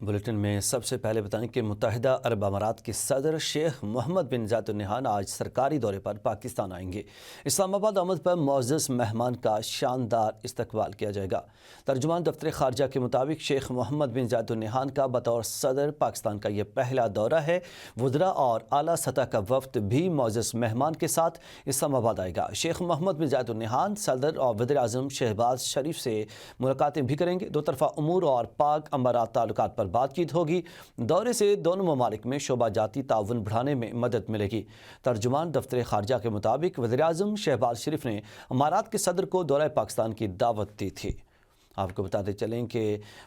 Bulletin में सबसे पहले बताएं कि मुत्तहिदा अरब अमारात के सदर शेख मोहम्मद बिन जायद अल नहयान आज सरकारी दौरे पर पाकिस्तान आएंगे। इस्लामाबाद आमद पर मुअज़्ज़ज़ मेहमान का शानदार इस्तकबाल किया जाएगा। तर्जुमान दफ्तर खारजा के मुताबिक शेख मोहम्मद बिन जायद अल नहयान का बतौर सदर पाकिस्तान का यह पहला दौरा है। वुज़रा और आला सतह का वफ्द भी मुअज़्ज़ज़ मेहमान के साथ इस्लामाबाद आएगा। शेख मोहम्मद बिन जायद अल नहयान सदर और वज़ीर आज़म शहबाज शरीफ से मुलाकातें भी करेंगे। दो तरफ़ा उमूर और पाक अमारात ताल्लुकात पर बातचीत होगी। दौरे से दोनों ममालिक में शोबा जाती ताउन बढ़ाने में मदद मिलेगी। तर्जुमान दफ्तर खारजा के मुताबिक वज़ीर आज़म शहबाज शरीफ ने अमारात के सदर को दौरा पाकिस्तान की दावत दी थी। आपको बताते चलें कि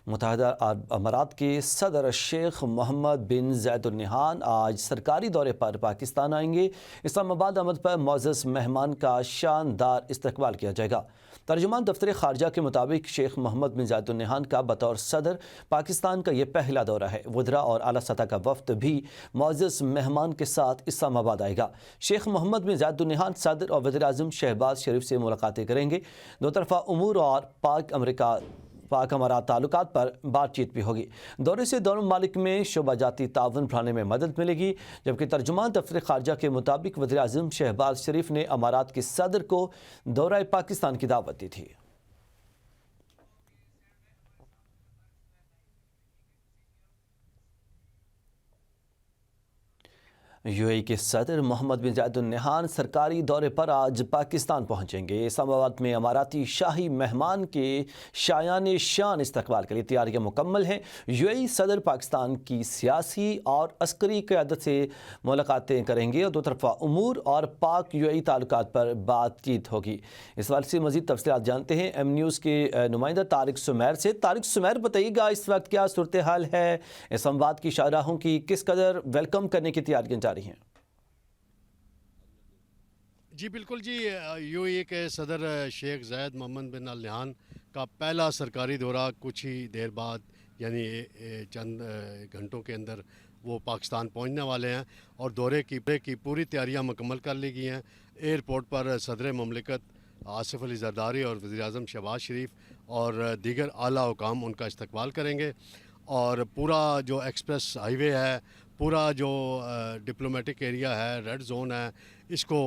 मुत्तहिदा अरब अमारात के सदर शेख मोहम्मद बिन जायद अल नहयान आज सरकारी दौरे पर पाकिस्तान आएंगे। इस्लामाबाद आमद पर मुअज़्ज़ज़ मेहमान का शानदार इस्तकबाल किया जाएगा। तर्जुमान दफ्तर खारजा के मुताबिक शेख मोहम्मद बिन जायद अल नहयान का बतौर सदर पाकिस्तान का यह पहला दौरा है। वुज़रा और आला सतह का वफ्द भी मुअज़्ज़ज़ मेहमान के साथ इस्लामाबाद आएगा। शेख मोहम्मद बिन जायद अल नहयान सदर और वज़ीर आज़म शहबाज शरीफ से मुलाकातें करेंगे। दो तरफ़ा उमूर और पाक अमारात ताल्लुकात पर बातचीत भी होगी। दौरे से दोनों ममालिक में शोबा जाती ताउन बढ़ाने में मदद मिलेगी। जबकि तर्जुमान दफ्तर खारजा के मुताबिक वज़ीर आज़म शहबाज शरीफ ने अमारात के सदर को दौरा पाकिस्तान की दावत दी थी। यूएई के सदर मोहम्मद बिन जायद अल नहयान सरकारी दौरे पर आज पाकिस्तान पहुंचेंगे। इस्लामाबाद में अमाराती शाही मेहमान के शायान शान इस्तकबाल के लिए तैयारियां मुकम्मल हैं। यूएई सदर पाकिस्तान की सियासी और अस्करी क़यादत से मुलाकातें करेंगे और दो तरफ़ा उमूर और पाक यूएई ताल्लुकात पर बातचीत होगी। इस बारे से मज़ीद तफसीलात जानते हैं एम न्यूज़ के नुमाइंदा तारिक सुमैर से। तारिक सुमैर, बताइएगा इस वक्त क्या सूरत हाल है, इस्लामाबाद की शाहराहों की किस कदर वेलकम करने की तैयारियां जारी हैं? जी बिल्कुल जी, यूएई के सदर शेख ज़ायद मोहम्मद बिन अल नहयान का पहला सरकारी दौरा कुछ ही देर बाद यानी चंद घंटों के अंदर वो पाकिस्तान पहुंचने वाले हैं और दौरे की पूरी तैयारियां मुकम्मल कर ली गई हैं। एयरपोर्ट पर सदर ममलिकत आसिफ अली ज़रदारी और वज़ीर आज़म शहबाज शरीफ और दीगर आला हुकाम उनका इस्तकबाल करेंगे और पूरा जो एक्सप्रेस हाईवे है, पूरा जो डिप्लोमेटिक एरिया है, रेड जोन है, इसको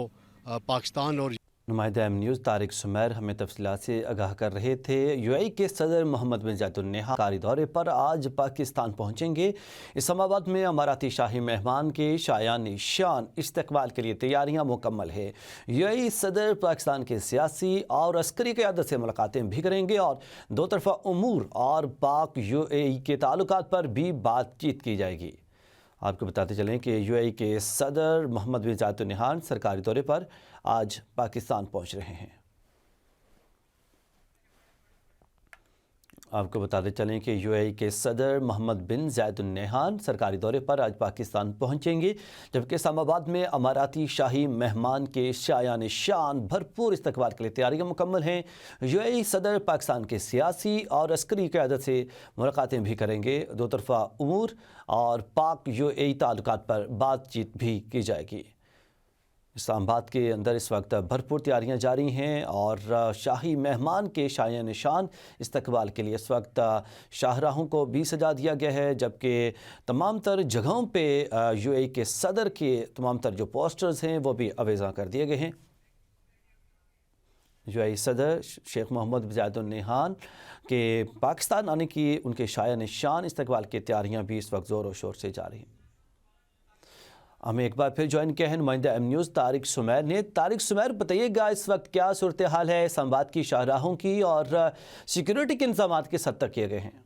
पाकिस्तान और नुमाइंदा एम न्यूज़ तारिक सुमैर हमें तफसीलात से आगाह कर रहे थे। यूएई के सदर मोहम्मद बिन जायद अल नहयान सरकारी दौरे पर आज पाकिस्तान पहुंचेंगे। इस्लामाबाद में अमाराती शाही मेहमान के शायान शान इस्तकबाल के लिए तैयारियां मुकम्मल है। यूएई सदर पाकिस्तान के सियासी और अस्करी क़यादत से मुलाकातें भी करेंगे और दो तरफ़ा उमूर और पाक यूएई के ताल्लुकात पर भी बातचीत की जाएगी। आपको बताते चलें कि यूएई के सदर मोहम्मद बिन जायद अल नहयान सरकारी दौरे पर आज पाकिस्तान पहुंच रहे हैं। आपको बताते चलें कि यूएई के सदर मोहम्मद बिन जायद अल नहयान सरकारी दौरे पर आज पाकिस्तान पहुंचेंगे। जबकि इस्लामाबाद में अमाराती शाही मेहमान के शायान शान भरपूर इस्तकबाल के लिए तैयारियां मुकम्मल हैं। यूएई सदर पाकिस्तान के सियासी और अस्करी क़यादत से मुलाकातें भी करेंगे। दो तरफ़ा उमूर और पाक यूएई ताल्लुकात पर बातचीत भी की जाएगी। इस्लामाबाद के अंदर इस वक्त भरपूर तैयारियां जारी हैं और शाही मेहमान के शायान शान इस्तकबाल के लिए इस वक्त शाहराहों को भी सजा दिया गया है। जबकि तमाम तर जगहों पे यूएई के सदर के तमाम तर जो पोस्टर्स हैं वो भी अवेज़ा कर दिए गए हैं। यूएई सदर शेख मोहम्मद बिन जायद अल नहयान के पाकिस्तान आने की उनके शायान शान इस्तकबाल की तैयारियां भी इस वक्त ज़ोर शोर से जारी हैं। हमें एक बार फिर ज्वाइन किया है नुमाइंदा एम न्यूज़ तारिक सुमैर ने। तारिक सुमैर, बताइएगा इस वक्त क्या सूरत हाल है इस्लामाबाद की शाहराहों की और सिक्योरिटी के इंतजाम किस हद तक किए गए हैं?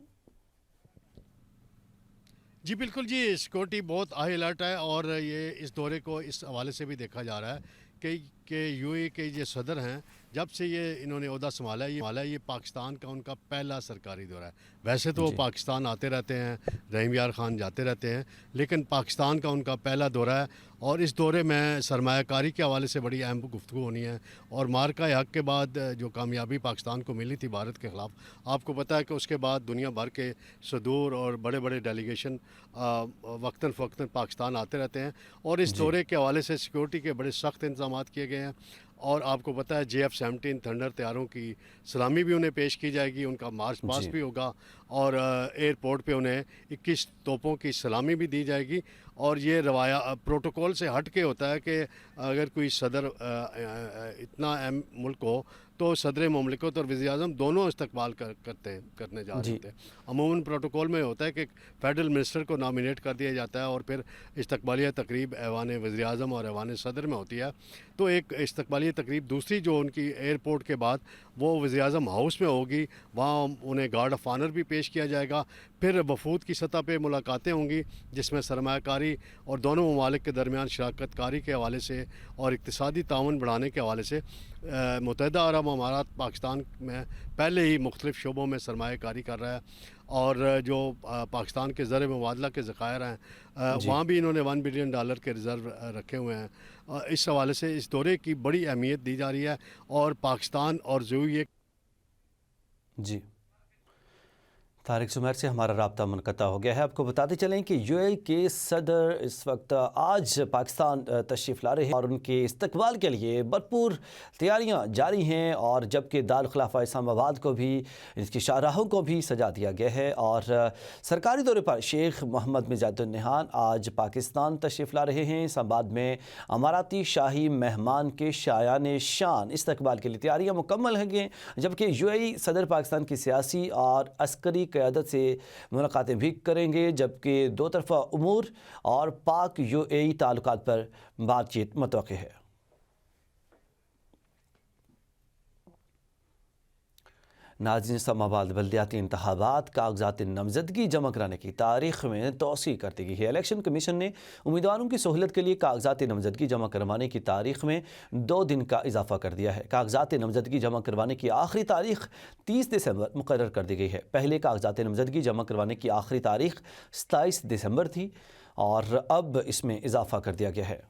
जी बिल्कुल जी, सिक्योरिटी बहुत हाई अलर्ट है और ये इस दौरे को इस हवाले से भी देखा जा रहा है कि यूएई के ये सदर हैं, जब से ये इन्होंने ओहदा संभाला ये पाकिस्तान का उनका पहला सरकारी दौरा है। वैसे तो वो पाकिस्तान आते रहते हैं, रहीम यार ख़ान जाते रहते हैं, लेकिन पाकिस्तान का उनका पहला दौरा है और इस दौरे में सरमायाकारी के हवाले से बड़ी अहम गुफ्तगू होनी है। और मार्का हक के बाद जो कामयाबी पाकिस्तान को मिली थी भारत के ख़िलाफ़, आपको पता है कि उसके बाद दुनिया भर के सदूर और बड़े बड़े डेलीगेशन वक्तन फ़वक्तन पाकिस्तान आते रहते हैं और इस दौरे के हवाले से सिक्योरिटी के बड़े सख्त इंतजाम किए गए हैं। और आपको पता है JF-17 थंडर तैयारों की सलामी भी उन्हें पेश की जाएगी, उनका मार्च पास्ट जी। भी होगा और एयरपोर्ट पे उन्हें 21 तोपों की सलामी भी दी जाएगी। और ये रवाया प्रोटोकॉल से हट के होता है कि अगर कोई सदर इतना अहम मुल्क हो तो सदर ममलिकत और वज़ीर-ए-आज़म दोनों इस्तकबाल करने जा रहे जी। होते हैं। अमूमन प्रोटोकॉल में होता है कि फेडरल मिनिस्टर को नॉमिनेट कर दिया जाता है और फिर इस्तकबालिया तकरीब ऐवान वज़ीर-ए-आज़म और ऐवान सदर में होती है। तो एक इस्तकबालिया तकरीब दूसरी जो उनकी एयरपोर्ट के बाद वो वज़ीर-ए-आज़म हाउस में होगी, वहाँ उन्हें गार्ड ऑफ ऑनर भी पेश किया जाएगा। फिर वफूद की सतह पे मुलाकातें होंगी जिसमें सरमायाकारी और दोनों ममालिक के दरमियान शराकत कारी के हवाले से और इक़्तिसादी ताउन बढ़ाने के हवाले से मुत्तहिदा अरब अमारात पाकिस्तान में पहले ही मुख्तलिफ़ शोबों में सरमायाकारी कर रहा है। और जो पाकिस्तान के ज़र मुबादला के ज़खायर हैं जी। वहाँ भी इन्होंने $1 बिलियन के रिज़र्व रखे हुए हैं। इस हवाले से इस दौरे की बड़ी अहमियत दी जा रही है और पाकिस्तान और यूएई जी। तारिक जुमैर से हमारा राब्ता मुनक़ता हो गया है। आपको बताते चलें कि यूएई के सदर इस वक्त आज पाकिस्तान तशरीफ़ ला रहे हैं और उनके इस्तकबाल के लिए भरपूर तैयारियां जारी हैं। और जबकि दारुल खिलाफा इस्लामाबाद को भी, इसकी शाहराहों को भी सजा दिया गया है। और सरकारी दौरे पर शेख मोहम्मद बिन जायद अल नहयान आज पाकिस्तान तशरीफ़ ला रहे हैं। इस्लामाबाद में अमाराती शाही मेहमान के शायान शान इस्तकबाल के लिए तैयारियाँ मुकम्मल हैं। जबकि यूएई सदर पाकिस्तान की सियासी और अस्करी क़यादत से मुलाकातें भी करेंगे, जबकि दो तरफ़ा उमूर और पाक यूएई ताल्लुकात पर बातचीत मुतवक्किल है। नाज़रीन, इस्लामाबाद बल्दियाती इंतखाबात कागजात नामज़दगी जमा कराने की तारीख में तोसी कर दी गई है। इलेक्शन कमीशन ने उम्मीदवारों की सहूलत के लिए कागजात नामज़दगी जमा करवाने की तारीख में 2 दिन का इजाफा कर दिया है। कागजात नामज़दगी जमा करवाने की आखिरी तारीख 30 दिसंबर मुकर्रर कर दी गई है। पहले कागजात नामज़दगी जमा करवाने की आखिरी तारीख 27 दिसंबर थी और अब इसमें इजाफा कर दिया गया है।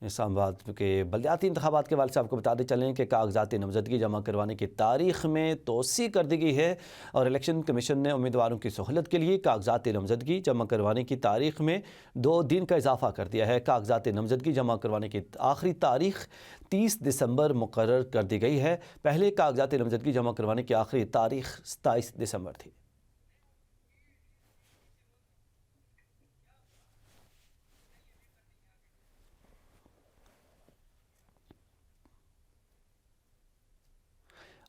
इस्लामाबाद के बल्दियाती इंतखाबात के हवाले से आपको बताते चलें कि कागजात नामज़दगी जमा करवाने की तारीख में तोसी कर दी गई है और इलेक्शन कमीशन ने उम्मीदवारों की सहूलत के लिए कागजात नामज़दगी जमा करवाने की तारीख में 2 दिन का इजाफा कर दिया है। कागजात नामज़दगी जमा करवाने की आखिरी तारीख 30 दिसंबर मुकर्रर कर दी गई है। पहले कागजात नामज़दगी जमा करवाने की आखिरी तारीख 27 दिसंबर थी।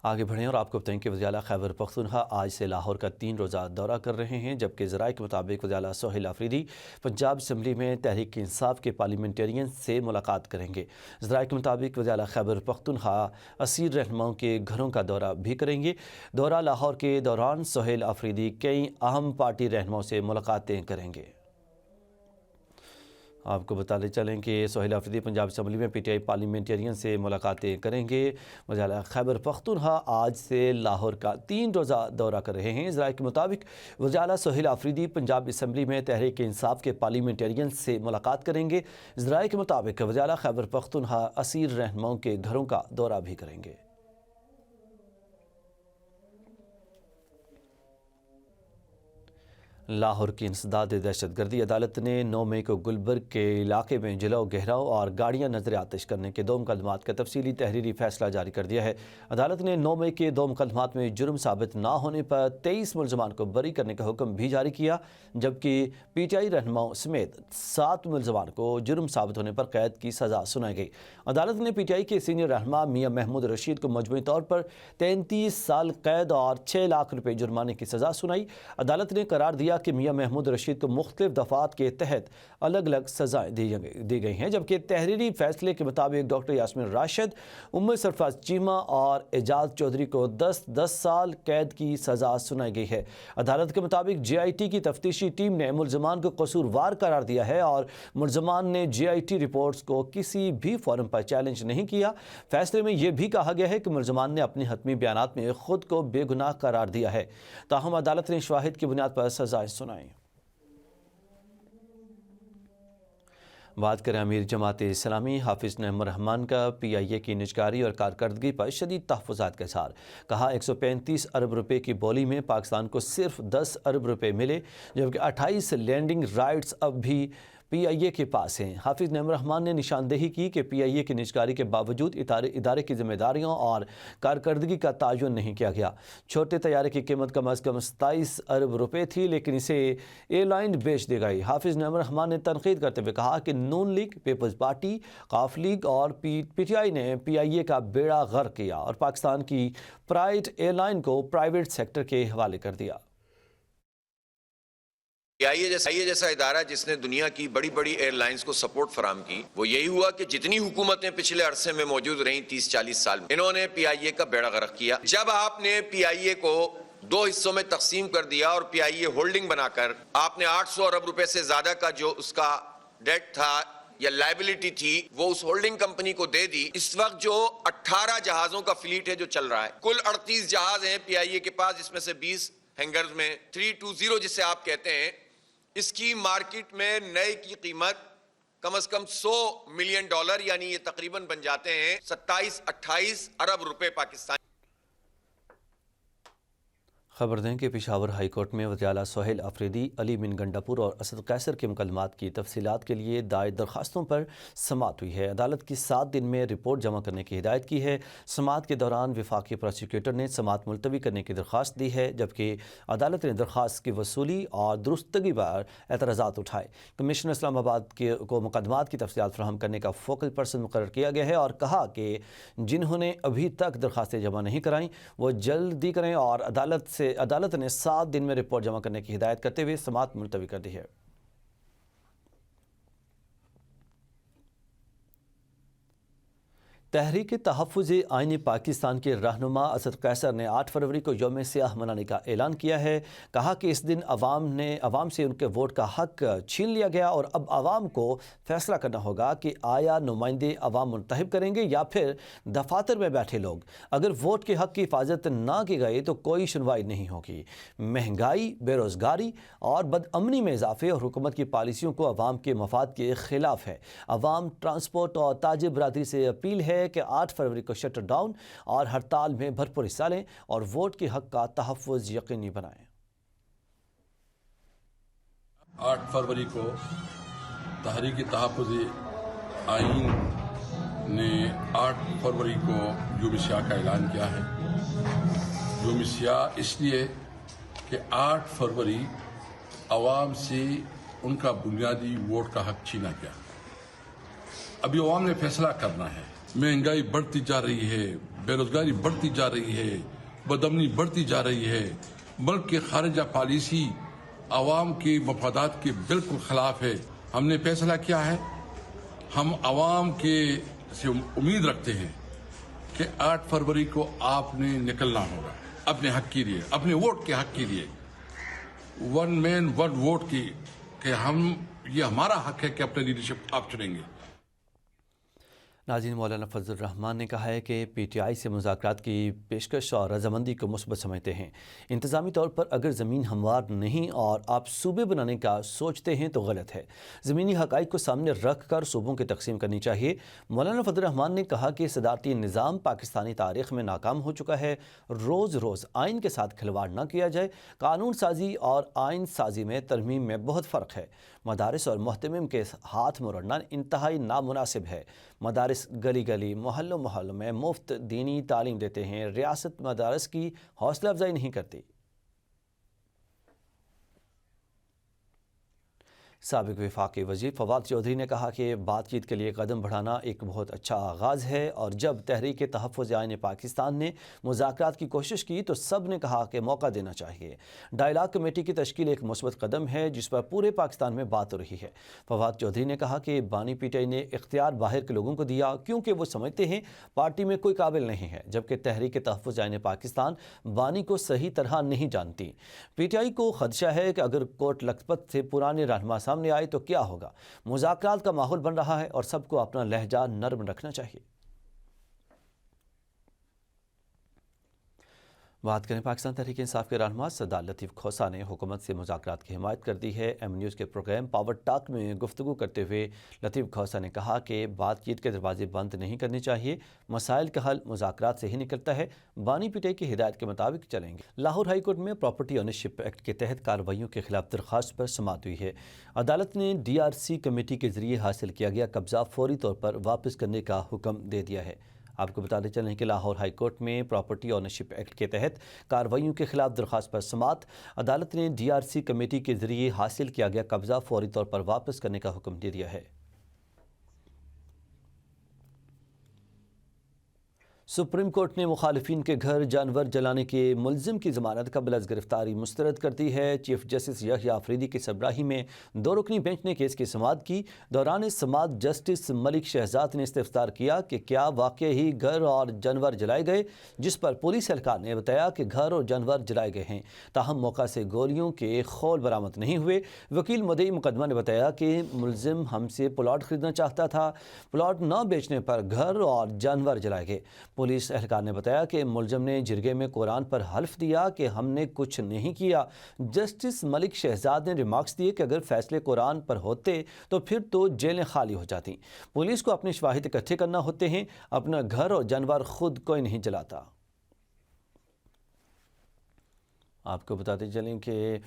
आगे बढ़ें और आपको बताएं कि वज़ीर आला खैबर पख्तूनख्वा आज से लाहौर का 3 रोज़ा दौरा कर रहे हैं। जबकि ज़राए के मुताबिक वज़ीर आला सोहेल आफरीदी पंजाब असम्बली में तहरीक इंसाफ के पार्लियामेंटेरियन से मुलाकात करेंगे। ज़राए के मुताबिक वज़ीर आला खैबर पख्तूनख्वा असीर रहनुमाओं के घरों का दौरा भी करेंगे। दौरा लाहौर के दौरान सोहेल आफरीदी कई अहम पार्टी रहनुमाओं से मुलाकातें करेंगे। आपको बताते चलें कि सोहेल आफरीदी पंजाब असम्बली में PTI पार्लियामेंटेरियन से मुलाकातें करेंगे। वज़ीर आला खैबर पख्तूनख्वा आज से लाहौर का 3 रोज़ा दौरा कर रहे हैं। ज़राए के मुताबिक वज़ीर आला सोहेल आफरीदी पंजाब असम्बली में तहरीक इंसाफ के पार्लियामेंटेरियन से मुलाकात करेंगे। ज़राए के मुताबिक वज़ीर आला खैबर पख्तूनख्वा असीर रहनुमाओं के घरों का दौरा भी करेंगे। लाहौर की इंसदाद दहशतगर्दी अदालत ने 9 मई को गुलबर्ग के इलाके में जलाओ गहराव और गाड़ियां नजर आतिश करने के 2 मुकदमात का तफसीली तहरीरी फैसला जारी कर दिया है। अदालत ने 9 मई के 2 मुकदमात में जुर्म साबित ना होने पर 23 मुलजमान को बरी करने का हुक्म भी जारी किया, जबकि PTI रहनुमाओं समेत 7 मुलजमान को जुर्म साबित होने पर कैद की सज़ा सुनाई गई। अदालत ने PTI के सीनियर रहनुमा मियां महमूद रशीद को मजमूई तौर पर 33 साल कैद और 6 लाख रुपये जुर्माने की सज़ा सुनाई। अदालत ने करार दिया कि मियां महमूद रशीद को मुख्तलिफ दफ़ात के तहत अलग अलग सज़ाएँ दी गई हैं, जबकि तहरीरी फैसले के मुताबिक डॉक्टर यास्मीन राशिद, उम्मे सरफराज चीमा और एजाज चौधरी को 10-10 साल कैद की सज़ा सुनाई गई है। अदालत के मुताबिक JIT की तफ्तीशी टीम ने मुलजमान को कसूरवार करार दिया है और मुलजमान ने JIT रिपोर्ट्स को किसी भी फोरम पर चैलेंज नहीं किया। फैसले में यह भी कहा गया है कि मुलजमान ने अपने हतमी बयानात में खुद को बेगुनाह करार दिया है। ताहम अदालत ने शवाहिद की बुनियाद पर सज़ाएँ सुनाई। बात करें अमीर जमात इस्लामी हाफिज़ नईमुर रहमान का PIA की निजकारी और कारकर्दगी पर शदीद तहफ़्फ़ुज़ात के साथ कहा 135 अरब रुपए की बोली में पाकिस्तान को सिर्फ 10 अरब रुपए मिले, जबकि 28 लैंडिंग राइट्स अब भी PIA کے پاس ہیں۔ حافظ نعیم الرحمان نے نشاندہی کی کہ PIA کی نجکاری کے باوجود ادارے کی ذمہ داریوں اور کارکردگی کا تعین نہیں کیا گیا۔ چھوٹے طیارے کی قیمت کم از کم 27 ارب روپے تھی، لیکن اسے ایئر لائن بیچ دی گئی۔ حافظ نعیم الرحمان نے تنقید کرتے ہوئے کہا کہ نون لیگ، پیپلز پارٹی، قاف لیگ اور PTI نے PIA کا بیڑا غرق کیا اور پاکستان کی پرائیویٹ ایئر لائن کو پرائیویٹ سیکٹر کے حوالے کر دیا۔ PIA جیسا ادارہ جس نے دنیا کی بڑی بڑی ایئر لائنز کو سپورٹ فراہم کی، وہ یہی ہوا کہ جتنی حکومتیں پچھلے عرصے میں موجود رہیں 30-40 سال میں، انہوں نے PIA کا بیڑا غرق کیا۔ جب آپ نے PIA کو 2 حصوں میں تقسیم کر دیا اور PIA ہولڈنگ بنا کر آپ نے 800 ارب روپے سے زیادہ کا جو اس کا ڈیٹ تھا یا لائبلٹی تھی وہ اس ہولڈنگ کمپنی کو دے دی، اس وقت جو 18 جہازوں کا فلیٹ ہے جو چل رہا ہے، کل 38 جہاز ہیں PIA کے پاس، جس میں سے 20 ہینگرز میں 320 جسے آپ کہتے ہیں، اس کی مارکیٹ میں نئے کی قیمت کم از کم $100 ملین، یعنی یہ تقریباً بن جاتے ہیں 27-28 ارب روپے پاکستانی۔ خبر دیں کہ پشاور ہائی کورٹ میں وزیر اعلیٰ سہیل آفریدی، علی بن گنڈاپور اور اسد قیصر کے مکالمات کی تفصیلات کے لیے دائر درخواستوں پر سماعت ہوئی ہے۔ عدالت کی 7 دن میں رپورٹ جمع کرنے کی ہدایت کی ہے۔ سماعت کے دوران وفاقی پروسیکیوٹر نے سماعت ملتوی کرنے کی درخواست دی ہے، جبکہ عدالت نے درخواست کی وصولی اور درستگی پر اعتراضات اٹھائے۔ کمشنر اسلام آباد کو مقدمات کی تفصیلات فراہم کرنے کا فوکل پرسن مقرر کیا گیا ہے اور کہا کہ جنہوں نے ابھی تک درخواستیں جمع نہیں کرائیں وہ جلدی کریں، اور عدالت نے 7 دن میں رپورٹ جمع کرنے کی ہدایت کرتے ہوئے سماعت ملتوی کر دی ہے۔ تحریک تحفظ آئین پاکستان کے رہنما اسد قیصر نے 8 فروری کو یوم سیاہ منانے کا اعلان کیا ہے۔ کہا کہ اس دن عوام سے ان کے ووٹ کا حق چھین لیا گیا اور اب عوام کو فیصلہ کرنا ہوگا کہ آیا نمائندے عوام منتخب کریں گے یا پھر دفاتر میں بیٹھے لوگ۔ اگر ووٹ کے حق کی حفاظت نہ کی گئی تو کوئی سنوائی نہیں ہوگی۔ مہنگائی، بے روزگاری اور بدامنی میں اضافے اور حکومت کی پالیسیوں کو عوام کے مفاد کے خلاف ہے۔ عوام، ٹرانسپورٹ اور تاجر برادری سے اپیل ہے کہ 8 فروری کو شٹر ڈاؤن اور ہڑتال میں بھرپور حصہ لیں اور ووٹ کے حق کا تحفظ یقینی بنائیں۔ 8 فروری کو تحریک تحفظ آئین نے 8 فروری کو یوم سیاہ کا اعلان کیا ہے۔ یوم سیاہ اس لیے کہ 8 فروری عوام سے ان کا بنیادی ووٹ کا حق چھینا گیا۔ ابھی عوام نے فیصلہ کرنا ہے۔ مہنگائی بڑھتی جا رہی ہے، بے روزگاری بڑھتی جا رہی ہے، بدامنی بڑھتی جا رہی ہے، ملک کی خارجہ پالیسی عوام کے مفادات کے بالکل خلاف ہے۔ ہم نے فیصلہ کیا ہے، ہم عوام کے سے امید رکھتے ہیں کہ 8 فروری کو آپ نے نکلنا ہوگا اپنے حق کے لیے، اپنے ووٹ کے حق کے لیے، ون مین ون ووٹ کی، کہ یہ ہمارا حق ہے کہ اپنے لیڈرشپ آپ چنیں گے۔ ناظرین، مولانا فضل الرحمان نے کہا ہے کہ PTI سے مذاکرات کی پیشکش اور رضامندی کو مثبت سمجھتے ہیں۔ انتظامی طور پر اگر زمین ہموار نہیں اور آپ صوبے بنانے کا سوچتے ہیں تو غلط ہے۔ زمینی حقائق کو سامنے رکھ کر صوبوں کی تقسیم کرنی چاہیے۔ مولانا فضل الرحمان نے کہا کہ صدارتی نظام پاکستانی تاریخ میں ناکام ہو چکا ہے۔ روز آئین کے ساتھ کھلواڑ نہ کیا جائے۔ قانون سازی اور آئین سازی میں ترمیم میں بہت فرق ہے۔ مدارس اور محتمم کے ہاتھ مروڑنا انتہائی نامناسب ہے۔ مدارس گلی گلی، محلوں میں مفت دینی تعلیم دیتے ہیں۔ ریاست مدارس کی حوصلہ افزائی نہیں کرتی۔ سابق وفاقی وزیر فواد چودھری نے کہا کہ بات چیت کے لیے قدم بڑھانا ایک بہت اچھا آغاز ہے، اور جب تحریک تحفظ آئین پاکستان نے مذاکرات کی کوشش کی تو سب نے کہا کہ موقع دینا چاہیے۔ ڈائلاگ کمیٹی کی تشکیل ایک مثبت قدم ہے جس پر پورے پاکستان میں بات ہو رہی ہے۔ فواد چودھری نے کہا کہ بانی PTI نے اختیار باہر کے لوگوں کو دیا کیونکہ وہ سمجھتے ہیں پارٹی میں کوئی قابل نہیں ہے، جبکہ تحریک تحفظ آئین پاکستان بانی کو صحیح طرح نہیں جانتی۔ PTI کو خدشہ ہے کہ اگر کوٹ لکھپت سے پرانے رہنما سامنے آئے تو کیا ہوگا۔ مذاکرات کا ماحول بن رہا ہے اور سب کو اپنا لہجہ نرم رکھنا چاہیے۔ बात करें पाकिस्तान तहरीक इंसाफ के रहनुमा सरदार लतीफ़ खोसा ने हुकूमत से मुज़ाकरात की हिमायत कर दी है। एम न्यूज़ के प्रोग्राम पावर टॉक में गुफ्तगू करते हुए लतीफ़ खोसा ने कहा कि बातचीत के दरवाजे बंद नहीं करने चाहिए, मसाइल का हल मुज़ाकरात से ही निकलता है, बानी पिटे की हिदायत के मुताबिक चलेंगे। लाहौर हाई कोर्ट में प्रॉपर्टी ओनरशिप एक्ट के तहत कार्रवाइयों के खिलाफ दरख्वास्त पर समाअत हुई है। अदालत ने DRC कमेटी के जरिए हासिल किया गया कब्जा फौरी तौर पर वापस करने का हुक्म दे दिया है। आपको बताते चलें कि लाहौर हाई कोर्ट में प्रॉपर्टी ओनरशिप एक्ट के तहत कार्रवाइयों के खिलाफ दरख्वास्त पर समाअत, अदालत ने DRC कमेटी के जरिए हासिल किया गया कब्जा फौरी तौर पर वापस करने का हुक्म दे दिया है। सुप्रीम कोर्ट ने मुखालिफिन के घर जानवर जलाने के मुलजिम की ज़मानत कबल अज़ गिरफ्तारी मुस्तरद कर दी है। चीफ जस्टिस यहया अफरीदी की सरबराही में 2 रुकनी बेंच ने केस की समाअत की। दौरान समाअत जस्टिस मलिक शहजाद ने इस्तफसार किया कि क्या वाकई ही घर और जानवर जलाए गए, जिस पर पुलिस एहलकार ने बताया कि घर और जानवर जलाए गए हैं, ताहम मौका से गोलियों के खोल बरामद नहीं हुए। वकील मुद्दई मुकदमा ने बताया कि मुलजिम हमसे प्लॉट खरीदना चाहता था, प्लॉट न बेचने पर घर और जानवर जलाए गए। पुलिस एहलकार ने बताया कि मुलजिम ने जिरगे में कुरान पर हल्फ दिया कि हमने कुछ नहीं किया। जस्टिस मलिक शहजाद ने रिमार्क्स दिए कि अगर फैसले कुरान पर होते तो फिर तो जेलें खाली हो जाती। पुलिस को अपने शवाहिद इकट्ठे करना होते हैं, अपना घर और जानवर खुद कोई नहीं जलाता। आपको बताते चलें कि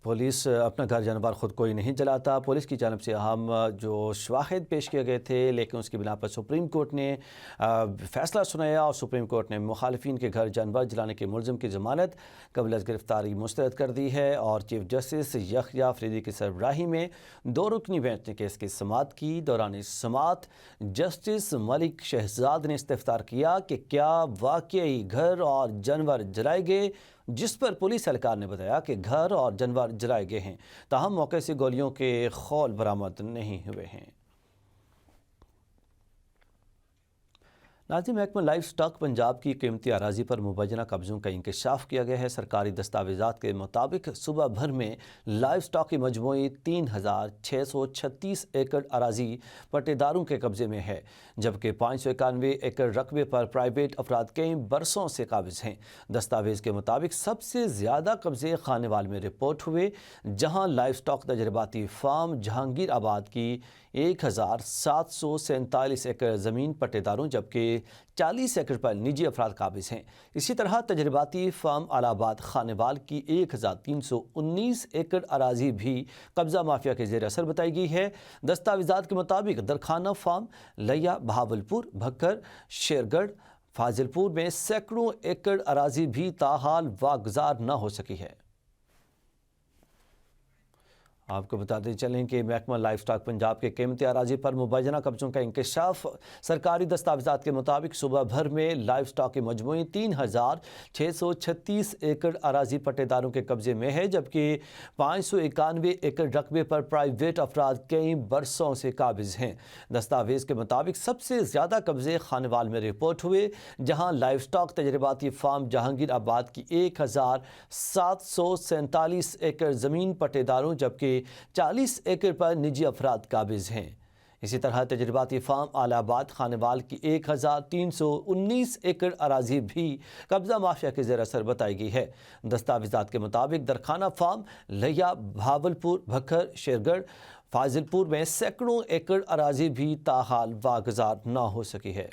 पुलिस अपना घर जानवर ख़ुद कोई नहीं जलाता। पुलिस की जानब से अहम जो शवाहिद पेश किए गए थे, लेकिन उसकी बिना पर सुप्रीम कोर्ट ने फ़ैसला सुनाया और सुप्रीम कोर्ट ने मुखालिफिन के घर जानवर जलाने के मुलजिम की ज़मानत कबल अज़ गिरफ्तारी मुस्तरद कर दी है। और चीफ जस्टिस यहया अफरीदी की सरबराही में 2 रुकनी बेंच ने केस की समाअत की। दौरान इस समाअत जस्टिस मलिक शहजाद ने इस्तफसार किया कि क्या वाकई घर और जानवर जलाए गए, जिस पर पुलिस एहलकार ने बताया कि घर और जानवर जलाए गए हैं, ताहम मौके से गोलियों के खोल बरामद नहीं हुए हैं। नाज़रीन, महकमा लाइफ स्टॉक पंजाब की कीमती अराजी पर मुबैना कब्ज़ों का इंकशाफ किया गया है। सरकारी दस्तावेज़ात के मुताबिक सुबह भर में लाइफ स्टॉक की मजमूई 3636 एकड़ अराजी पट्टेदारों के कब्ज़े में है, जबकि 591 एकड़ रकबे पर प्राइवेट अफराद कई बरसों से काबिज़ हैं। दस्तावेज़ के मुताबिक सबसे ज़्यादा कब्ज़े खानेवाल में रिपोर्ट हुए, जहाँ लाइफ स्टॉक तजर्बाती फार्म जहांगीर आबाद की 1747 एकड़ ज़मीन पट्टेदारों, जबकि 40 एकड़ पर निजी अफराद काबिज़ हैं। इसी तरह तजर्बाती फार्म अलाहाबाद खानेवाल की 1319 एकड़ अराजी भी कब्ज़ा माफिया के ज़ेर असर बताई गई है। दस्तावेज़ात के मुताबिक दरखाना फार्म लिया, बहावलपुर, भक्कर, शेरगढ़, फाजिलपुर में सैकड़ों एकड़ अराजी भी ताहाल वागुज़ार न हो सकी है। आपको बताते चलें कि महकमा लाइफ स्टॉक पंजाब के कीमती अराजी पर मुबैना कब्ज़ों का इंकशाफ सरकारी दस्तावेज़ात के मुताबिक सुबह भर में लाइफ स्टॉक की मजमूई 3636 एकड़ अराजी पट्टेदारों के कब्ज़े में है, जबकि 591 एकड़ रकबे पर प्राइवेट अफराद कई बरसों से काबिज़ हैं। दस्तावेज़ के मुताबिक सबसे ज़्यादा कब्ज़े खानेवाल में रिपोर्ट हुए, जहाँ लाइफ स्टॉक तजर्बाती फार्म जहांगीर आबाद की 1747 एकड़ ज़मीन पट्टेदारों, जबकि 40 एकड़ पर निजी अफराद काबिज़ हैं। इसी तरह तजर्बाती फार्म अलाहाबाद खानेवाल की 1319 एकड़ अराजी भी कब्ज़ा माफिया के ज़ेर असर बताई गई है। दस्तावेज़ात के मुताबिक दरखाना फार्म लिया, भावलपुर, भक्कर, शेरगढ़, फाजिलपुर में सैकड़ों एकड़ अराजी भी ताहाल वागुज़ार न हो सकी है।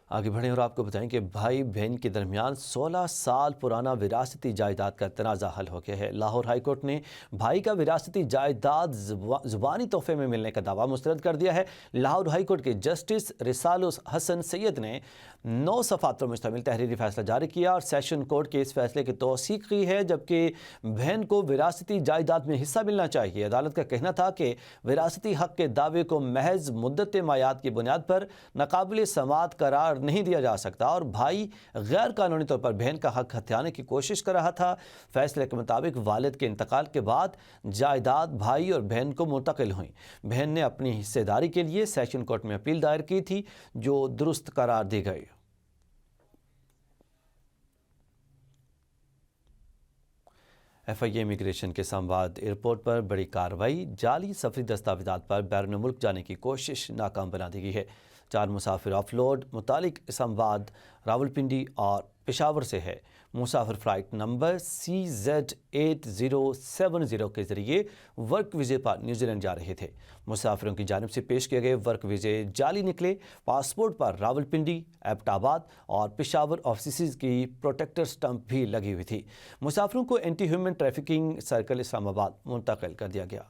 आगे बढ़ें और आपको बताएं कि भाई बहन के दरमियान 16 साल पुराना विरासती जायदाद का तनाज़ा हल हो गया है। लाहौर हाई कोर्ट ने भाई का विरासती जायदाद ज़ुबानी तोहफे में मिलने का दावा मुस्तरद कर दिया है। लाहौर हाई कोर्ट के जस्टिस रिसालुस हसन सैयद ने 9 सफ़ात पर मुश्तमिल तहरीरी फैसला जारी किया और सेशन कोर्ट के इस फैसले की तौसीक़ की है, जबकि बहन को विरासती जायदाद में हिस्सा मिलना चाहिए। अदालत का कहना था कि विरासती हक़ के दावे को महज मुद्दत मायात की बुनियाद पर नाकाबिल समाअत करार नहीं दिया जा सकता और भाई गैर कानूनी तौर पर बहन का हक हथियाने की कोशिश कर रहा था। फैसले के मुताबिक वालिद के इंतकाल के बाद जायदाद भाई और बहन को मुंतकिल हुई। बहन ने अपनी हिस्सेदारी के लिए सेशन कोर्ट में अपील दायर की थी, जो दुरुस्त करार दी गई। FIA इमिग्रेशन के इस्लामाबाद एयरपोर्ट पर बड़ी कार्रवाई, जाली सफरी दस्तावेज़ात पर बैरून मुल्क जाने की कोशिश नाकाम बना दी गई है। 4 مسافر آف لوڈ متعلق اسلام آباد، راولپنڈی اور پشاور سے ہے۔ مسافر فلائٹ نمبر CZ8070 کے ذریعے ورک ویزے پر نیوزی لینڈ جا رہے تھے۔ مسافروں کی جانب سے پیش کیے گئے ورک ویزے جعلی نکلے۔ پاسپورٹ پر راولپنڈی، ایبٹ آباد اور پشاور آفیسز کی پروٹیکٹر سٹمپ بھی لگی ہوئی تھی۔ مسافروں کو اینٹی ہیومن ٹریفکنگ سرکل اسلام آباد منتقل کر دیا گیا۔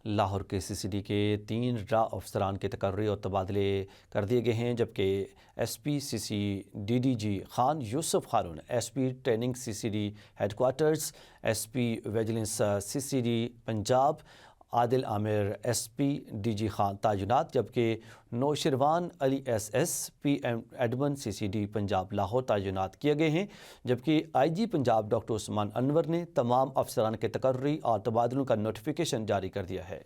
لاہور کے CCD کے 3 ڈرا افسران کے تقرری اور تبادلے کر دیے گئے ہیں، جبکہ SP CCDDG Khan Yousaf Haroon SP training CCD headquarters, SP vigilance CCD Punjab Adil Amir SP DG Khan تعینات، جبکہ Nausherwan Ali SS PM admin CCD Punjab Lahore تعینات کیے گئے ہیں، جبکہ IG پنجاب ڈاکٹر عثمان انور نے تمام افسران کے تقرری اور تبادلوں کا نوٹیفیکیشن جاری کر دیا ہے۔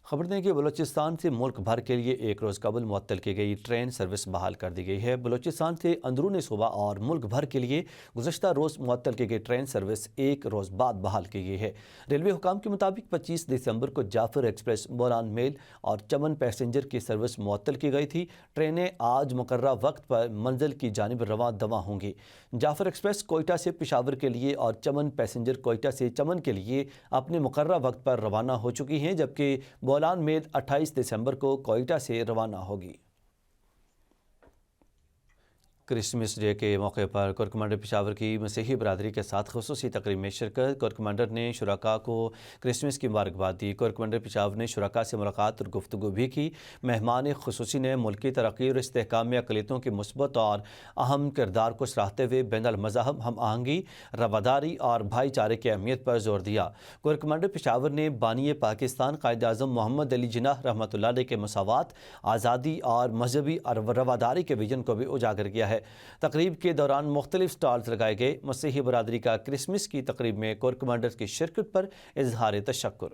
خبر دیں کہ بلوچستان سے ملک بھر کے لیے 1 روز قبل معطل کی گئی ٹرین سروس بحال کر دی گئی ہے۔ بلوچستان سے اندرون صوبہ اور ملک بھر کے لیے گزشتہ روز معطل کی گئی ٹرین سروس 1 روز بعد بحال کی گئی ہے۔ ریلوے حکام کے مطابق 25 دسمبر کو جعفر ایکسپریس، بولان میل اور چمن پیسنجر کی سروس معطل کی گئی تھی۔ ٹرینیں آج مقررہ وقت پر منزل کی جانب رواں دواں ہوں گی۔ جعفر ایکسپریس کوئٹہ سے پشاور کے لیے اور چمن پیسنجر کوئٹہ سے چمن کے لیے اپنے مقررہ وقت پر روانہ ہو چکی ہیں، جبکہ بولان میل 28 دسمبر کو کوئٹہ سے روانہ ہوگی۔ کرسمس ڈے کے موقع پر کور کمانڈر پشاور کی مسیحی برادری کے ساتھ خصوصی تقریب میں شرکت۔ کور کمانڈر نے شرکاء کو کرسمس کی مبارکباد دی۔ کور کمانڈر پشاور نے شرکاء سے ملاقات اور گفتگو بھی کی۔ مہمان خصوصی نے ملکی ترقی اور استحکام میں اقلیتوں کے مثبت اور اہم کردار کو سراہتے ہوئے بین المذہب ہم آہنگی، رواداری اور بھائی چارے کی اہمیت پر زور دیا۔ کور کمانڈر پشاور نے بانی پاکستان قائد اعظم محمد علی جناح رحمۃ اللہ علیہ کے مساوات، آزادی اور مذہبی رواداری کے ویژن کو بھی اجاگر کیا ہے۔ تقریب کے دوران مختلف سٹالز لگائے گئے۔ مسیحی برادری کا کرسمس کی تقریب میں کور کمانڈر کی شرکت پر اظہار تشکر۔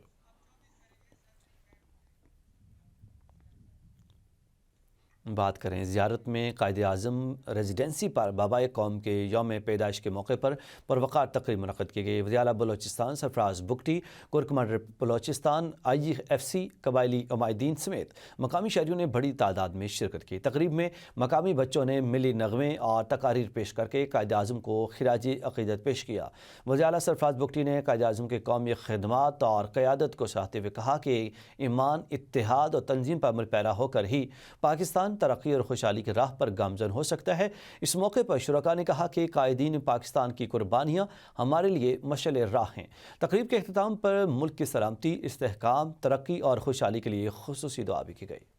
بات کریں زیارت میں قائد اعظم ریزیڈنسی پر بابائے قوم کے یوم پیدائش کے موقع پر پروقار تقریب منعقد کی گئی۔ وزیر اعلیٰ Balochistan Sarfraz Bugti, corps commander Balochistan, IGFC قبائلی عمائدین سمیت مقامی شہریوں نے بڑی تعداد میں شرکت کی۔ تقریب میں مقامی بچوں نے ملی نغمے اور تقاریر پیش کر کے قائد اعظم کو خراج عقیدت پیش کیا۔ وزیر اعلیٰ سرفراز بگٹی نے قائد اعظم کے قومی خدمات اور قیادت کو سراہتے ہوئے کہا کہ ایمان، اتحاد اور تنظیم پر عمل پیرا ہو کر ہی پاکستان ترقی اور خوشحالی کی راہ پر گامزن ہو سکتا ہے۔ اس موقع پر شرکاء نے کہا کہ قائدین پاکستان کی قربانیاں ہمارے لیے مشعل راہ ہیں۔ تقریب کے اختتام پر ملک کی سلامتی، استحکام، ترقی اور خوشحالی کے لیے خصوصی دعا بھی کی گئی۔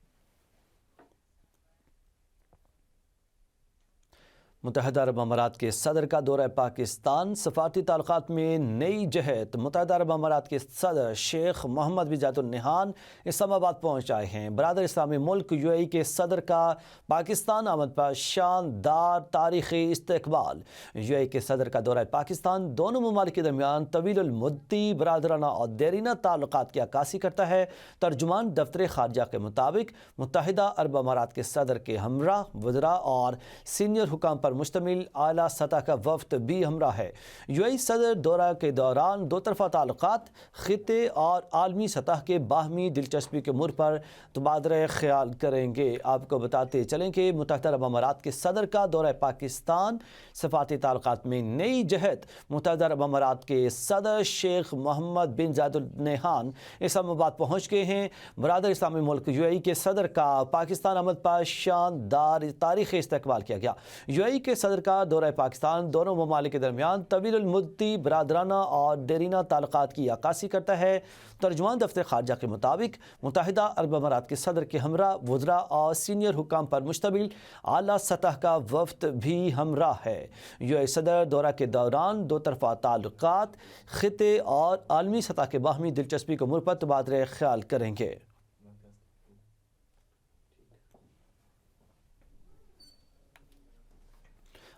متحدہ عرب امارات کے صدر کا دورہ پاکستان، سفارتی تعلقات میں نئی جہت۔ متحدہ عرب امارات کے صدر شیخ محمد بن زاید ال نہیان اسلام آباد پہنچ آئے ہیں۔ برادر اسلامی ملک UAE کے صدر کا پاکستان آمد پر شاندار تاریخی استقبال۔ UAE کے صدر کا دورہ پاکستان دونوں ممالک کے درمیان طویل المدتی برادرانہ اور دیرینہ تعلقات کی عکاسی کرتا ہے۔ ترجمان دفتر خارجہ کے مطابق متحدہ عرب امارات کے صدر کے ہمراہ وزراء اور سینئر حکام پر مشتمل اعلیٰ سطح کا وفد بھی ہمراہ ہے۔ UAE صدر دورہ کے دوران دو طرفہ تعلقات، خطے اور عالمی سطح کے باہمی دلچسپی کے امور پر تبادلہ خیال کریں گے۔ آپ کو بتاتے چلیں کہ متحدہ عرب امارات کے صدر کا دورہ پاکستان، سفارتی تعلقات میں نئی جہت۔ متحدہ عرب امارات کے صدر شیخ محمد بن زاید ال نہیان اسلام آباد پہنچ گئے ہیں۔ برادر اسلامی ملک UAE کے صدر کا پاکستان آمد پر شاندار تاریخی استقبال کیا گیا۔ UAE کے صدر کا دورہ پاکستان دونوں ممالک کے درمیان طویل المدتی برادرانہ اور دیرینہ تعلقات کی عکاسی کرتا ہے۔ ترجمان دفتر خارجہ کے مطابق متحدہ عرب امارات کے صدر کے ہمراہ وزراء اور سینئر حکام پر مشتمل اعلیٰ سطح کا وفد بھی ہمراہ ہے۔ UAE صدر دورہ کے دوران دو طرفہ تعلقات، خطے اور عالمی سطح کے باہمی دلچسپی کے امور پر تبادلہ خیال کریں گے۔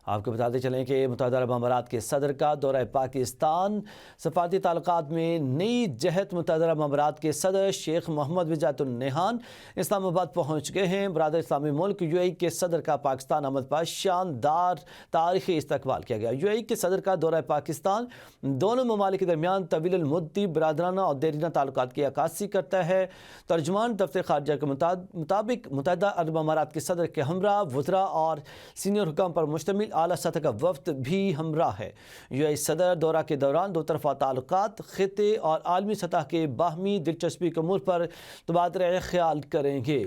آپ کو بتاتے چلیں کہ متحدہ عرب امارات کے صدر کا دورہ پاکستان، سفارتی تعلقات میں نئی جہت۔ متحدہ عرب امارات کے صدر شیخ محمد بن زاید ال نہیان اسلام آباد پہنچ گئے ہیں۔ برادر اسلامی ملک یو اے ای کے صدر کا پاکستان آمد پر شاندار تاریخی استقبال کیا گیا۔ یو اے ای کے صدر کا دورہ پاکستان دونوں ممالک کے درمیان طویل المدتی برادرانہ اور دیرینہ تعلقات کی عکاسی کرتا ہے۔ ترجمان دفتر خارجہ کے مطابق متحدہ عرب امارات کے صدر کے ہمراہ وزراء اور سینئر حکام پر مشتمل اعلیٰ سطح کا وفد بھی ہمراہ ہے۔ یو اے ای صدر دورہ کے دوران دو طرفہ تعلقات، خطے اور عالمی سطح کے باہمی دلچسپی کے امور پر تبادلہ خیال کریں گے۔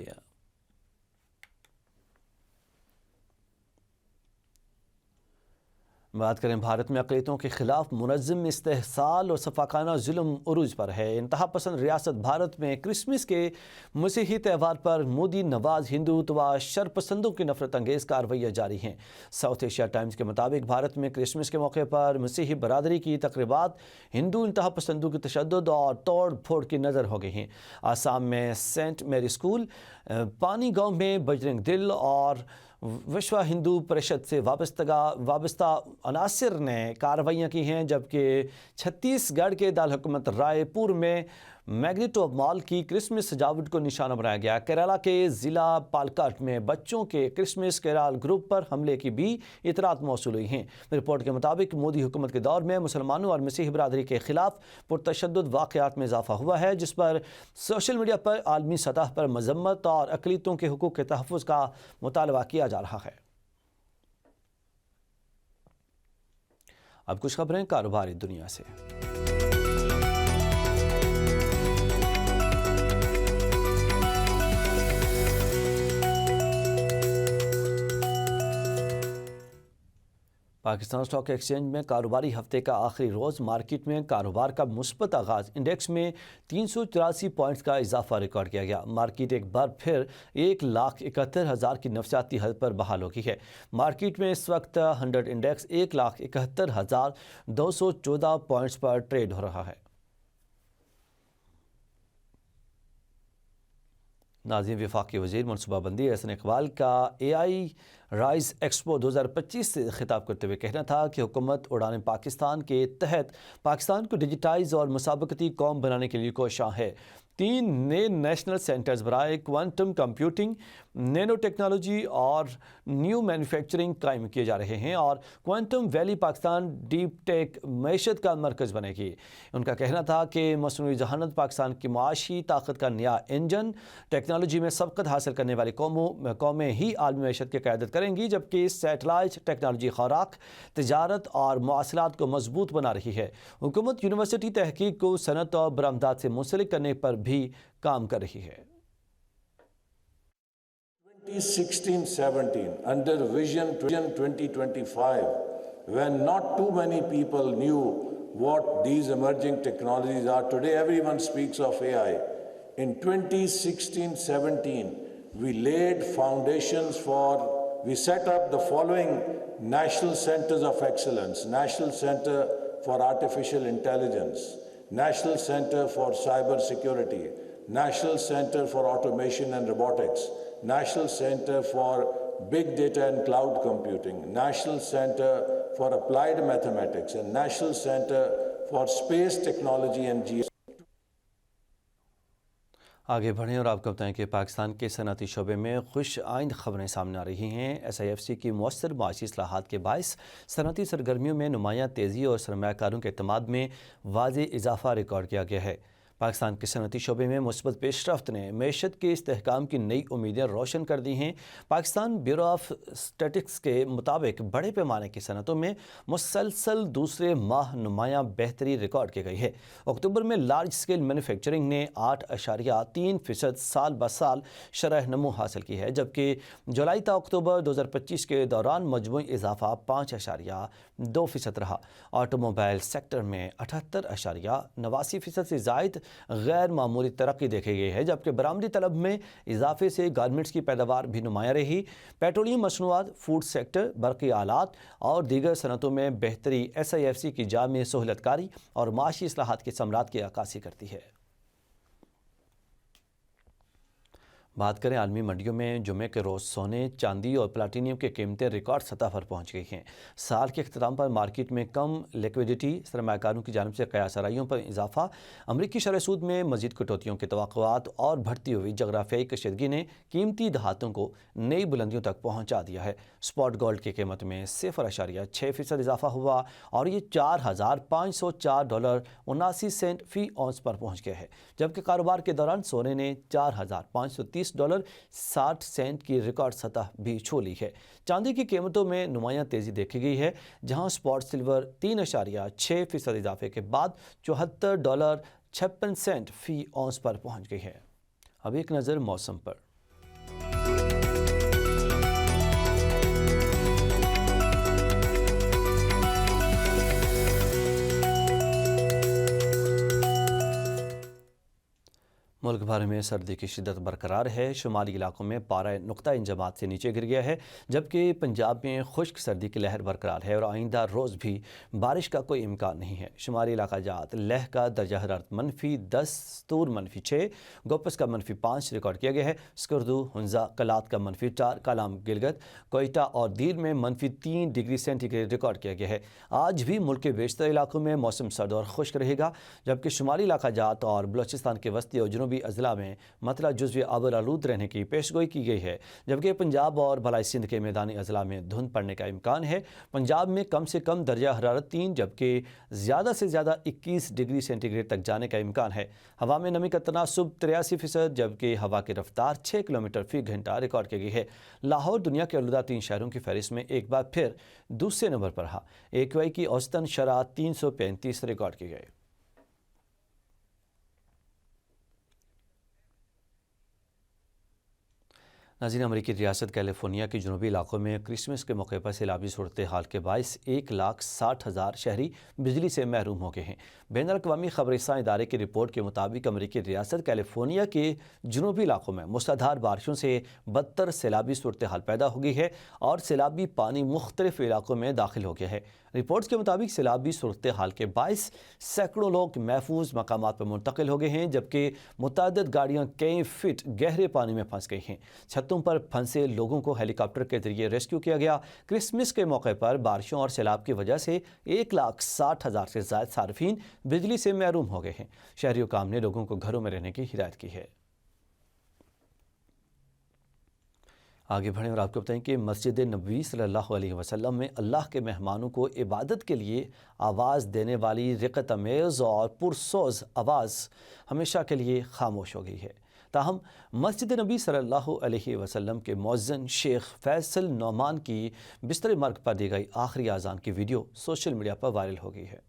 بات کریں بھارت میں اقلیتوں کے خلاف منظم استحصال اور صفاقانہ ظلم عروج پر ہے۔ انتہا پسند ریاست بھارت میں کرسمس کے مسیحی تہوار پر مودی نواز ہندوتوا و شرپسندوں کی نفرت انگیز کارروائیاں جاری ہیں۔ ساؤتھ ایشیا ٹائمز کے مطابق بھارت میں کرسمس کے موقع پر مسیحی برادری کی تقریبات ہندو انتہا پسندوں کی تشدد اور توڑ پھوڑ کی نظر ہو گئی ہیں۔ آسام میں سینٹ میری اسکول، پانی گاؤں میں بجرنگ دل اور وشوا ہندو پریشد سے وابستہ عناصر نے کارروائیاں کی ہیں، جبکہ چھتیس گڑھ کے دارالحکومت رائے پور میں میگنیٹو مال کی کرسمس سجاوٹ کو نشانہ بنایا گیا۔ کیرالہ کے ضلع پالکاٹ میں بچوں کے کرسمس کیرال گروپ پر حملے کی بھی اطلاعات موصول ہوئی ہیں۔ رپورٹ کے مطابق مودی حکومت کے دور میں مسلمانوں اور مسیحی برادری کے خلاف پرتشدد واقعات میں اضافہ ہوا ہے، جس پر سوشل میڈیا پر عالمی سطح پر مذمت اور اقلیتوں کے حقوق کے تحفظ کا مطالبہ کیا جا رہا ہے۔ اب کچھ خبریں کاروباری دنیا سے۔ پاکستان اسٹاک ایکسچینج میں کاروباری ہفتے کا آخری روز مارکیٹ میں کاروبار کا مثبت آغاز۔ انڈیکس میں 384 پوائنٹس کا اضافہ ریکارڈ کیا گیا۔ مارکیٹ ایک بار پھر 1,71,000 کی نفسیاتی حد پر بحال ہو گئی ہے۔ مارکیٹ میں اس وقت 100 انڈیکس 1,71,214 پوائنٹس پر ٹریڈ ہو رہا ہے۔ ناظرین، وفاقی وزیر منصوبہ بندی احسن اقبال کا اے آئی رائز ایکسپو 2025 سے خطاب کرتے ہوئے کہنا تھا کہ حکومت اڑان پاکستان کے تحت پاکستان کو ڈیجیٹائز اور مسابقتی قوم بنانے کے لیے کوشاں ہے۔ 3 نئے نیشنل سینٹرز برائے کوانٹم کمپیوٹنگ، نینو ٹیکنالوجی اور نیو مینوفیکچرنگ قائم کیے جا رہے ہیں اور کوانٹم ویلی پاکستان ڈیپ ٹیک معیشت کا مرکز بنے گی۔ ان کا کہنا تھا کہ مصنوعی ذہانت پاکستان کی معاشی طاقت کا نیا انجن، ٹیکنالوجی میں سبقت حاصل کرنے والی قومیں ہی عالمی معیشت کی قیادت کریں گی، جبکہ سیٹلائٹ ٹیکنالوجی خوراک، تجارت اور مواصلات کو مضبوط بنا رہی ہے۔ حکومت یونیورسٹی تحقیق کو صنعت اور برآمدات سے منسلک کرنے پر بھی کام کر رہی ہے۔ 2016-17 under Vision 2025, when not too many people knew what these emerging technologies are, today everyone speaks of AI. In 2016-17, we laid foundations we set up the following national centers of excellence: National Center for Artificial Intelligence, National Center for Cyber Security, National Center for Automation and Robotics, National Center for Big Data and Cloud Computing, National Center for Applied Mathematics, and National Center for Space Technology and Geoscience. آگے بڑھیں اور آپ کو بتائیں کہ پاکستان کے صنعتی شعبے میں خوش آئند خبریں سامنے آ رہی ہیں۔ ایس آئی ایف سی کی مؤثر معاشی اصلاحات کے باعث صنعتی سرگرمیوں میں نمایاں تیزی اور سرمایہ کاروں کے اعتماد میں واضح اضافہ ریکارڈ کیا گیا ہے۔ پاکستان کے صنعتی شعبے میں مثبت پیش رفت نے معیشت کے استحکام کی نئی امیدیں روشن کر دی ہیں۔ پاکستان بیورو آف اسٹیٹسٹکس کے مطابق بڑے پیمانے کی صنعتوں میں مسلسل دوسرے ماہ نمایاں بہتری ریکارڈ کی گئی ہے۔ اکتوبر میں لارج اسکیل مینوفیکچرنگ نے 8.3% سال بہ سال شرح نمو حاصل کی ہے، جبکہ جولائی تا اکتوبر 2025 کے دوران مجموعی اضافہ 5.2% رہا۔ آٹو موبائل سیکٹر میں 78.89% سے زائد غیر معمولی ترقی دیکھی گئی ہے، جبکہ برآمدی طلب میں اضافے سے گارمنٹس کی پیداوار بھی نمایاں رہی۔ پیٹرولیم مصنوعات، فوڈ سیکٹر، برقی آلات اور دیگر صنعتوں میں بہتری ایس آئی ایف سی کی جامع سہولت کاری اور معاشی اصلاحات کے ثمرات کی عکاسی کرتی ہے۔ बात करें आलमी मंडियों में जुमे के रोज़ सोने, चांदी और प्लाटीनियम की कीमतें रिकॉर्ड सतह पर पहुंच गई हैं। साल के अख्ताम पर मार्केट में कम लिक्विडिटी, सरमाकारों की जानिब से क़यासराइयों पर इजाफा, अमरीकी शरह सूद में मज़ीद कटौतियों के तवक्कुआत और बढ़ती हुई जगराफियाई कशीदगी ने कीमती दहातों को नई बुलंदियों तक पहुँचा दिया है। स्पॉट गोल्ड की कीमत में 0.6% इजाफा हुआ और ये $4,504.79 फ़ी औंस पर पहुँच गया है, जबकि कारोबार के दौरान सोने ने $4,530.60 की रिकॉर्ड सतह भी छू ली है। चांदी की कीमतों में नुमायां तेज़ी देखी गई है, जहां स्पॉट सिल्वर 3.6% इजाफे के बाद $74.56 फ़ी औंस पर पहुंच गई है। अब एक नज़र मौसम पर। मुल्क भर में सर्दी की शिद्दत बरकरार है। शुमाली इलाकों में पारा नुक्ता इंजमात से नीचे गिर गया है, जबकि पंजाब में खुश्क सर्दी की लहर बरकरार है और आइंदा रोज़ भी बारिश का कोई इम्कान नहीं है। शुमाली इलाका जात लेह का दर्जा हरारत -10, स्तूर -6, गोपस का -5 रिकॉर्ड किया गया है। स्कर्दू, हुंजा, कलात का -4, कालाम, गिलगत, कोयटा और दीर में -3 डिग्री सेंटीग्रेड रिकॉर्ड किया गया है। आज भी मुल्क के बेशतर इलाकों में मौसम सर्द और खुश्क रहेगा, जबकि शुमाली इलाका जात और बलोचिस्तान के वस्ती और जनूबी अजला में मतला जुज़वी आबर आलूद रहने की पेशगोई की गई है, जबकि पंजाब और भलाई सिंध के मैदानी अजला में धुंध पड़ने का इम्कान है। पंजाब में कम से कम दर्जा हरारत 3 जबकि ज़्यादा से ज़्यादा 21 डिग्री सेंटीग्रेड तक जाने का इम्कान है। हवा में नमी का तनासुब 83%, जबकि हवा की रफ्तार 6 किलोमीटर फ़ी घंटा रिकॉर्ड की गई है। लाहौर दुनिया के आलूदा 3 शहरों की फहरिस्त में एक बार फिर दूसरे नंबर पर रहा। AQI की औसतन शरह 335 रिकॉर्ड की गई। नाज़रीन, अमरीकी रियासत कैलिफोर्निया के जनूबी इलाकों में क्रिसमस के मौके पर सैलाबी सूरत हाल के बायस 1,60,000 शहरी बिजली से महरूम हो गए हैं। बैनुल-अक़वामी ख़बरसां इदारे की रिपोर्ट के मुताबिक अमरीकी रियासत कैलिफोर्निया के जनूबी इलाकों में मूसलाधार बारिशों से बदतर सैलाबी सूरत हाल पैदा हो गई है और सैलाबी पानी मुख्तलिफ इलाकों में दाखिल हो गया है। रिपोर्ट्स के मुताबिक सैलाबी सूरत हाल के बायस सैकड़ों लोग महफूज मकामात पर मुंतकिल हो गए हैं, जबकि मुतअद्दिद गाड़ियाँ कई फीट गहरे पानी में फंस गई हैं। छतों पर फंसे लोगों को हेलीकॉप्टर के जरिए रेस्क्यू किया गया। क्रिसमस के मौके पर बारिशों और सैलाब की वजह से 1,60,000 से ज़ायद सार्फिन बिजली से महरूम हो गए हैं। शहरी हुकाम ने लोगों को घरों में रहने की हिदायत की है। आगे बढ़ें और आपको बताएं कि मस्जिद नबवी सल्लल्लाहु अलैहि वसल्लम में अल्लाह के मेहमानों को इबादत के लिए आवाज़ देने वाली रिक़त अमेज़ और पुरसोज़ आवाज़ हमेशा के लिए खामोश हो गई है। ताहम मस्जिद नबी सल्लल्लाहु अलैहि वसल्लम के मुअज़्ज़िन शेख फैसल नौमान की बिस्तर मर्ग पर दी गई आखिरी आज़ान की वीडियो सोशल मीडिया पर वायरल हो गई है।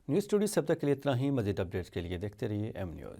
न्यूज़ स्टूडियो से अब तक के लिए इतना ही। मज़ीद अपडेट्स के लिए देखते रहिए M न्यूज़।